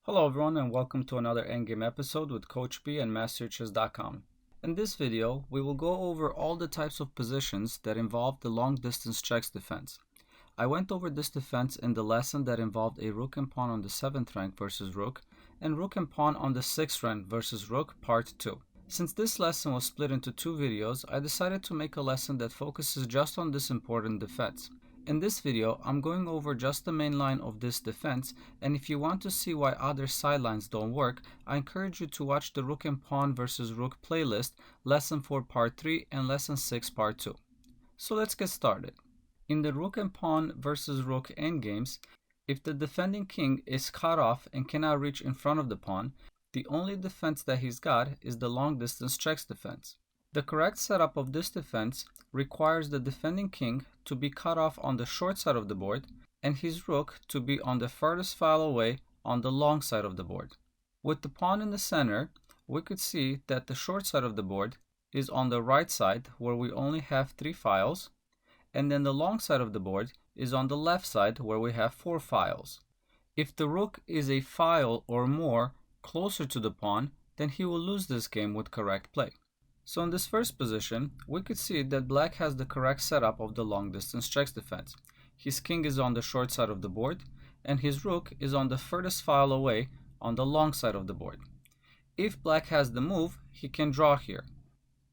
Hello everyone and welcome to another endgame episode with Coach B and masteryourchess.com. In this video, we will go over all the types of positions that involve the long distance checks defense. I went over this defense in the lesson that involved a rook and pawn on the 7th rank versus rook, and rook and pawn on the 6th rank versus rook part 2. Since this lesson was split into two videos, I decided to make a lesson that focuses just on this important defense. In this video, I'm going over just the main line of this defense, and if you want to see why other sidelines don't work, I encourage you to watch the Rook and Pawn vs. Rook playlist, Lesson 4 Part 3 and Lesson 6 Part 2. So let's get started. In the Rook and Pawn vs. Rook endgames, if the defending king is cut off and cannot reach in front of the pawn, the only defense that he's got is the long distance checks defense. The correct setup of this defense requires the defending king to be cut off on the short side of the board and his rook to be on the furthest file away on the long side of the board. With the pawn in the center, we could see that the short side of the board is on the right side where we only have 3 files, and then the long side of the board is on the left side where we have 4 files. If the rook is a file or more closer to the pawn, then he will lose this game with correct play. So in this first position, we could see that black has the correct setup of the long distance checks defense. His king is on the short side of the board, and his rook is on the furthest file away on the long side of the board. If black has the move, he can draw here.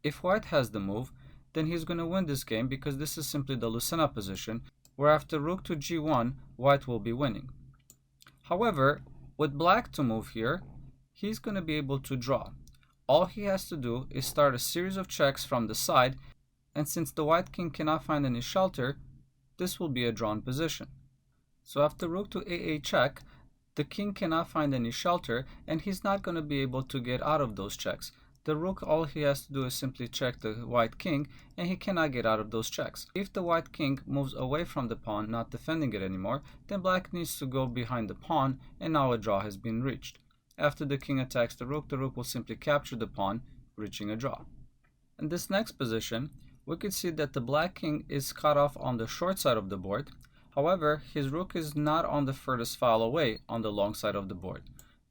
If white has the move, then he's going to win this game because this is simply the Lucena position, where after rook to g1, white will be winning. However, with black to move here, he's going to be able to draw. All he has to do is start a series of checks from the side, and since the white king cannot find any shelter, this will be a drawn position. So after rook to a8 check, the king cannot find any shelter and he's not going to be able to get out of those checks. The rook, all he has to do is simply check the white king and he cannot get out of those checks. If the white king moves away from the pawn, not defending it anymore, then black needs to go behind the pawn and now a draw has been reached. After the king attacks the rook will simply capture the pawn, reaching a draw. In this next position, we could see that the black king is cut off on the short side of the board. However, his rook is not on the furthest file away on the long side of the board.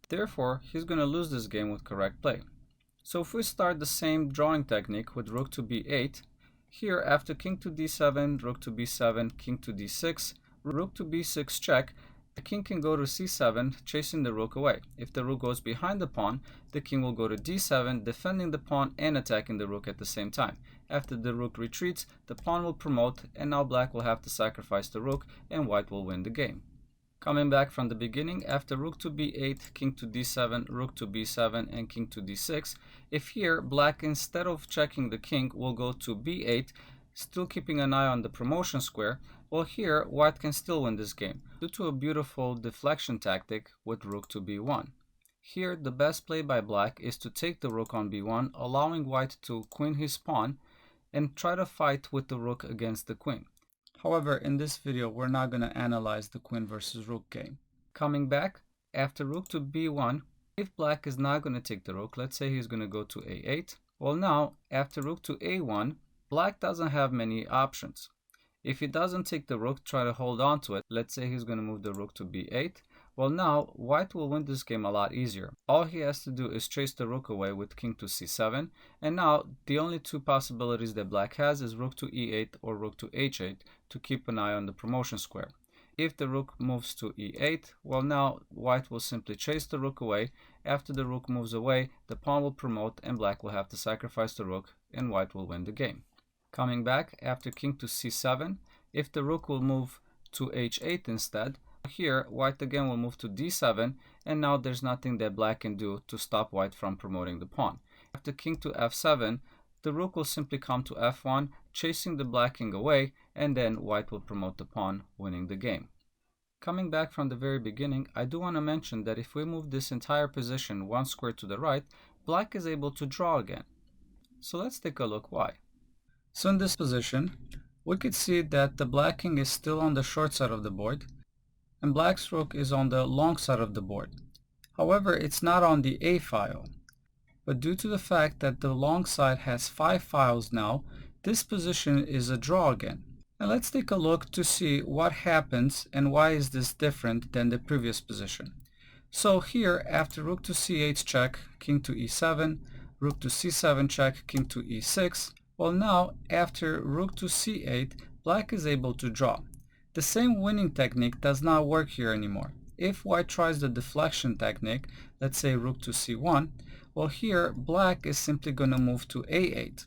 Therefore, he's going to lose this game with correct play. So if we start the same drawing technique with rook to b8, here after king to d7, rook to b7, king to d6, rook to b6 check, the king can go to c7, chasing the rook away. If the rook goes behind the pawn, the king will go to d7, defending the pawn and attacking the rook at the same time. After the rook retreats, the pawn will promote, and now black will have to sacrifice the rook, and white will win the game. Coming back from the beginning, after rook to b8, king to d7, rook to b7, and king to d6, if here black, instead of checking the king, will go to b8, still keeping an eye on the promotion square, well here white can still win this game due to a beautiful deflection tactic with rook to b1. Here the best play by black is to take the rook on b1, allowing white to queen his pawn and try to fight with the rook against the queen. However, in this video we're not going to analyze the queen versus rook game. Coming back, after rook to b1, if black is not going to take the rook, let's say he's going to go to a8, well now after rook to a1, black doesn't have many options. If he doesn't take the rook, try to hold on to it. Let's say he's going to move the rook to b8. Well now, white will win this game a lot easier. All he has to do is chase the rook away with king to c7. And now, the only two possibilities that black has is rook to e8 or rook to h8 to keep an eye on the promotion square. If the rook moves to e8, well now, white will simply chase the rook away. After the rook moves away, the pawn will promote and black will have to sacrifice the rook and white will win the game. Coming back, after king to c7, if the rook will move to h8 instead, here white again will move to d7, and now there's nothing that black can do to stop white from promoting the pawn. After king to f7, the rook will simply come to f1, chasing the black king away, and then white will promote the pawn, winning the game. Coming back from the very beginning, I do want to mention that if we move this entire position one square to the right, black is able to draw again. So let's take a look why. So in this position, we could see that the black king is still on the short side of the board, and black's rook is on the long side of the board. However, it's not on the A file. But due to the fact that the long side has 5 files now, this position is a draw again. And let's take a look to see what happens and why is this different than the previous position. So here, after rook to c8 check, king to e7, rook to c7 check, king to e6, well now, after rook to c8, black is able to draw. The same winning technique does not work here anymore. If white tries the deflection technique, let's say rook to c1, well here, black is simply going to move to a8.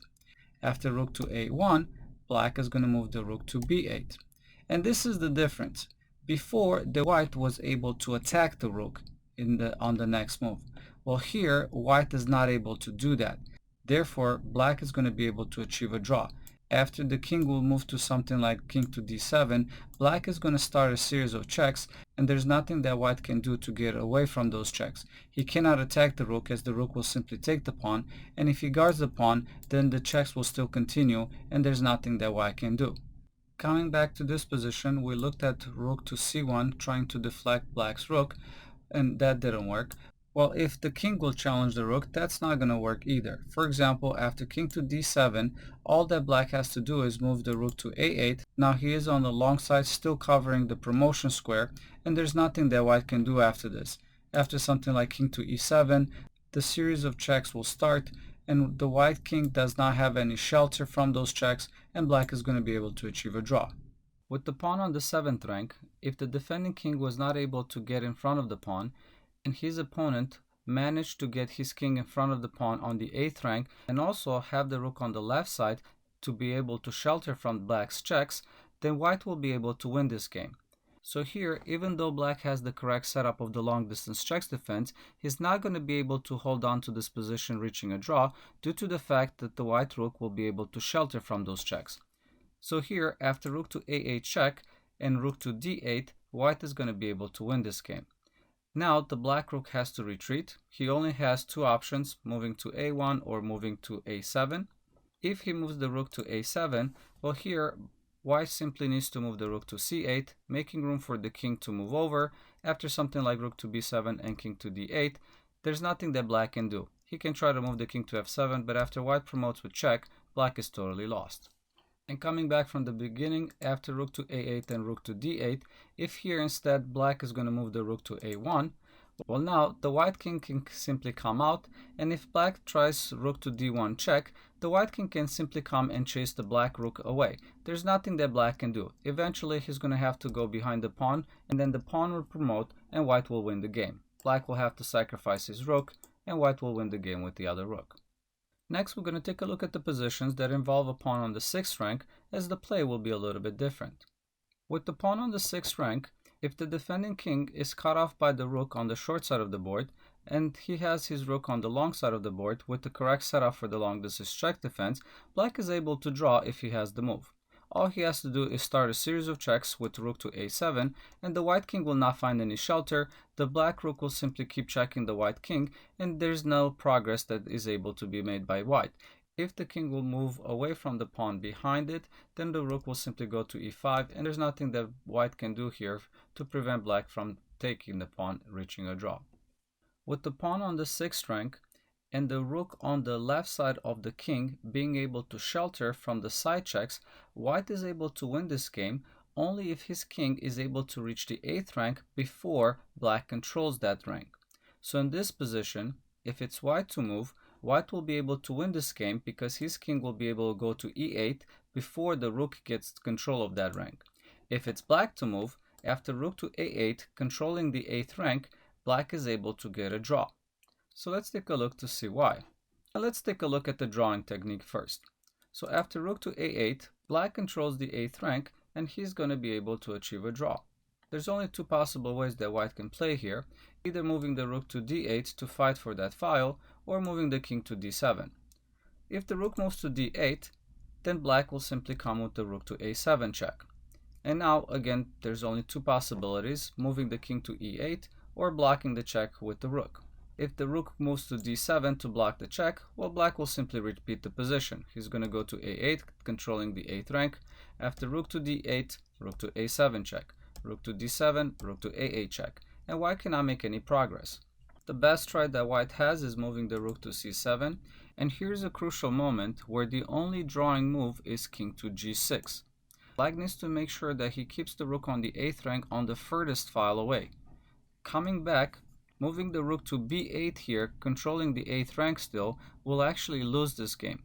After rook to a1, black is going to move the rook to b8. And this is the difference. Before, the white was able to attack the rook on the next move. Well, here, white is not able to do that. Therefore, black is going to be able to achieve a draw. After the king will move to something like king to d7, black is going to start a series of checks, and there's nothing that white can do to get away from those checks. He cannot attack the rook, as the rook will simply take the pawn, and if he guards the pawn, then the checks will still continue, and there's nothing that white can do. Coming back to this position, we looked at rook to c1 trying to deflect black's rook, and that didn't work. Well, if the king will challenge the rook, that's not going to work either. For example, after king to d7, all that black has to do is move the rook to a8. Now he is on the long side, still covering the promotion square, and there's nothing that white can do after this. After something like king to e7, the series of checks will start, and the white king does not have any shelter from those checks, and black is going to be able to achieve a draw. With the pawn on the 7th rank, if the defending king was not able to get in front of the pawn, and his opponent managed to get his king in front of the pawn on the 8th rank, and also have the rook on the left side to be able to shelter from black's checks, then white will be able to win this game. So here, even though black has the correct setup of the long distance checks defense, he's not going to be able to hold on to this position reaching a draw due to the fact that the white rook will be able to shelter from those checks. So here, after rook to a8 check and rook to d8, white is going to be able to win this game. Now the black rook has to retreat. He only has two options, moving to a1 or moving to a7. If he moves the rook to a7, well here, white simply needs to move the rook to c8, making room for the king to move over. After something like rook to b7 and king to d8, there's nothing that black can do. He can try to move the king to f7, but after white promotes with check, black is totally lost. And coming back from the beginning, after rook to a8 and rook to d8, if here instead black is going to move the rook to a1, well now the white king can simply come out, and if black tries rook to d1 check, the white king can simply come and chase the black rook away. There's nothing that black can do. Eventually he's going to have to go behind the pawn, and then the pawn will promote and white will win the game. Black will have to sacrifice his rook, and white will win the game with the other rook. Next, we're going to take a look at the positions that involve a pawn on the 6th rank, as the play will be a little bit different. With the pawn on the 6th rank, if the defending king is cut off by the rook on the short side of the board, and he has his rook on the long side of the board with the correct setup for the long distance check defense, black is able to draw if he has the move. All he has to do is start a series of checks with rook to a7, and the white king will not find any shelter. The black rook will simply keep checking the white king, and there's no progress that is able to be made by white. If the king will move away from the pawn behind it, then the rook will simply go to e5, and there's nothing that white can do here to prevent black from taking the pawn, reaching a draw. With the pawn on the 6th rank, and the rook on the left side of the king being able to shelter from the side checks, white is able to win this game only if his king is able to reach the 8th rank before black controls that rank. So in this position, if it's white to move, white will be able to win this game because his king will be able to go to e8 before the rook gets control of that rank. If it's black to move, after rook to a8 controlling the 8th rank, black is able to get a draw. So let's take a look to see why. Now let's take a look at the drawing technique first. So after rook to a8, black controls the 8th rank, and he's going to be able to achieve a draw. There's only two possible ways that white can play here, either moving the rook to d8 to fight for that file, or moving the king to d7. If the rook moves to d8, then black will simply come with the rook to a7 check. And now, again, there's only two possibilities, moving the king to e8 or blocking the check with the rook. If the rook moves to d7 to block the check, well, black will simply repeat the position. He's going to go to a8, controlling the 8th rank. After rook to d8, rook to a7 check. Rook to d7, rook to a8 check. And white cannot make any progress. The best try that white has is moving the rook to c7. And here's a crucial moment where the only drawing move is king to g6. Black needs to make sure that he keeps the rook on the 8th rank on the furthest file away. Coming back, moving the rook to b8 here, controlling the 8th rank still, will actually lose this game.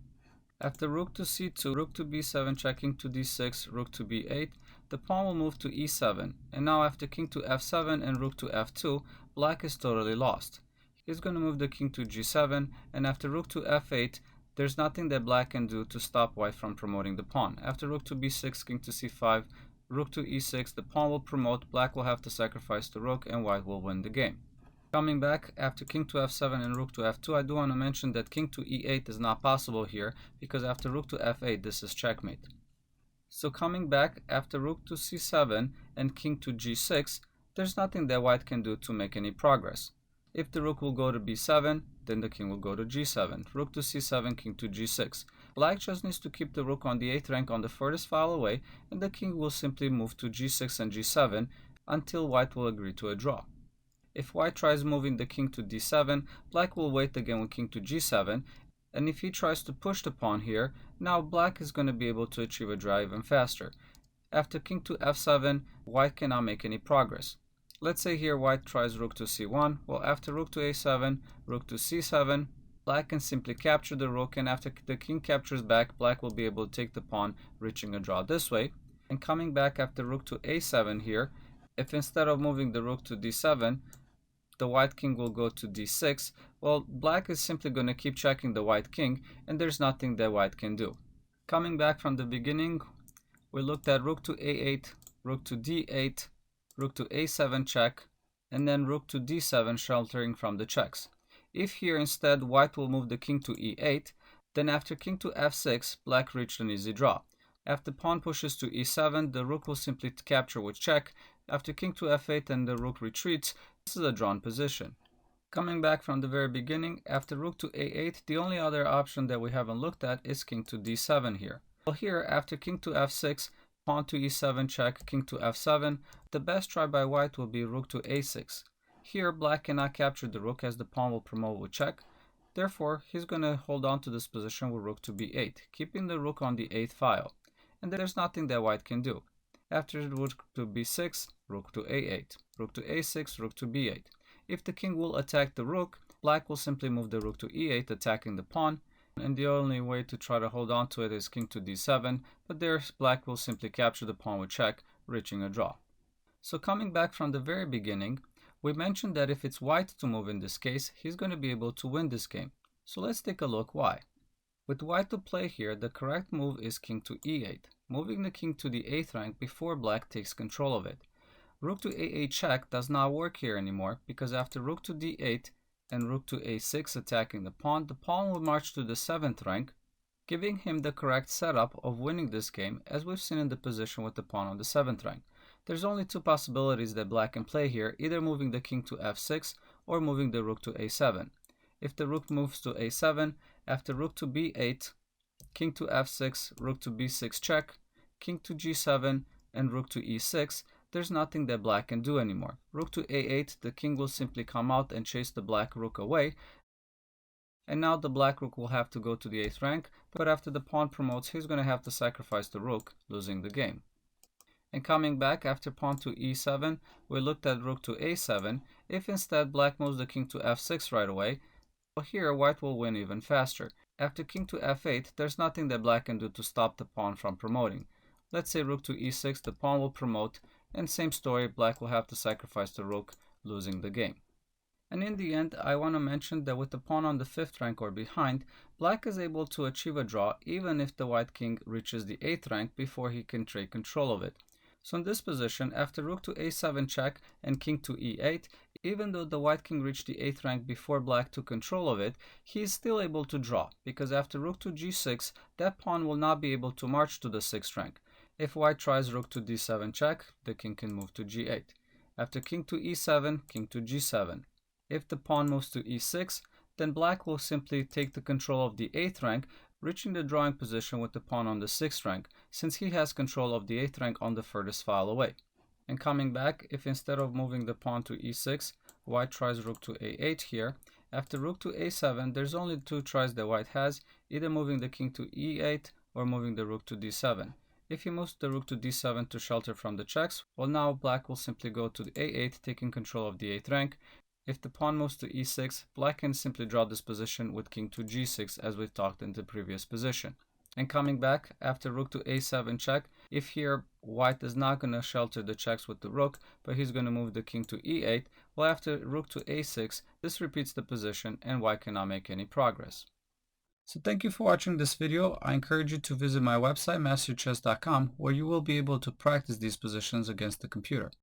After rook to c2, rook to b7, check king to d6, rook to b8, the pawn will move to e7. And now after king to f7 and rook to f2, black is totally lost. He's going to move the king to g7, and after rook to f8, there's nothing that black can do to stop white from promoting the pawn. After rook to b6, king to c5, rook to e6, the pawn will promote, black will have to sacrifice the rook, and white will win the game. Coming back after king to f7 and rook to f2, I do want to mention that king to e8 is not possible here because after rook to f8 this is checkmate. So coming back after rook to c7 and king to g6, there's nothing that white can do to make any progress. If the rook will go to b7, then the king will go to g7. Rook to c7, king to g6. Black just needs to keep the rook on the 8th rank on the furthest file away, and the king will simply move to g6 and g7 until white will agree to a draw. If white tries moving the king to d7, black will wait again with king to g7, and if he tries to push the pawn here, now black is going to be able to achieve a draw even faster. After king to f7, white cannot make any progress. Let's say here white tries rook to c1, well after rook to a7, rook to c7, black can simply capture the rook, and after the king captures back, black will be able to take the pawn, reaching a draw this way. And coming back after rook to a7 here, if instead of moving the rook to d7, the white king will go to d6, well, black is simply going to keep checking the white king, and there's nothing that white can do. Coming back from the beginning, we looked at rook to a8, rook to d8, rook to a7 check, and then rook to d7 sheltering from the checks. If here instead white will move the king to e8, then after king to f6, black reached an easy draw. After pawn pushes to e7, the rook will simply capture with check. After king to f8 and the rook retreats, this is a drawn position. Coming back from the very beginning, after rook to a8, the only other option that we haven't looked at is king to d7 here. Well, here, after king to f6, pawn to e7 check, king to f7, the best try by white will be rook to a6. Here, black cannot capture the rook as the pawn will promote with check. Therefore, he's going to hold on to this position with rook to b8, keeping the rook on the 8th file. And there's nothing that white can do. After rook to b6, rook to a8, rook to a6, rook to b8. If the king will attack the rook, black will simply move the rook to e8, attacking the pawn, and the only way to try to hold on to it is king to d7, but there black will simply capture the pawn with check, reaching a draw. So coming back from the very beginning, we mentioned that if it's white to move in this case, he's going to be able to win this game. So let's take a look why. With white to play here, the correct move is king to e8, moving the king to the 8th rank before black takes control of it. Rook to a8 check does not work here anymore because after rook to d8 and rook to a6 attacking the pawn will march to the 7th rank, giving him the correct setup of winning this game as we've seen in the position with the pawn on the 7th rank. There's only two possibilities that black can play here, either moving the king to f6 or moving the rook to a7. If the rook moves to a7, after rook to b8, king to f6, rook to b6 check, king to g7, and rook to e6, there's nothing that black can do anymore. Rook to a8, the king will simply come out and chase the black rook away, and now the black rook will have to go to the 8th rank, but after the pawn promotes, he's going to have to sacrifice the rook, losing the game. And coming back after pawn to e7, we looked at rook to a7. If instead black moves the king to f6 right away, well, here white will win even faster. After king to f8, there's nothing that black can do to stop the pawn from promoting. Let's say rook to e6, the pawn will promote, and same story, black will have to sacrifice the rook, losing the game. And in the end, I want to mention that with the pawn on the 5th rank or behind, black is able to achieve a draw even if the white king reaches the 8th rank before he can take control of it. So in this position, after rook to a7 check and king to e8, even though the white king reached the 8th rank before black took control of it, he is still able to draw, because after rook to g6, that pawn will not be able to march to the 6th rank. If white tries rook to d7 check, the king can move to g8. After king to e7, king to g7. If the pawn moves to e6, then black will simply take the control of the 8th rank, reaching the drawing position with the pawn on the 6th rank, since he has control of the 8th rank on the furthest file away. And coming back, if instead of moving the pawn to e6, white tries rook to a8 here, after rook to a7, there's only two tries that white has, either moving the king to e8 or moving the rook to d7. If he moves the rook to d7 to shelter from the checks, well now black will simply go to the a8, taking control of the 8th rank. If the pawn moves to e6, black can simply draw this position with king to g6 as we've talked in the previous position. And coming back after rook to a7 check, if here white is not going to shelter the checks with the rook, but he's going to move the king to e8, well after rook to a6, this repeats the position and white cannot make any progress. So thank you for watching this video. I encourage you to visit my website masteryourchess.com where you will be able to practice these positions against the computer.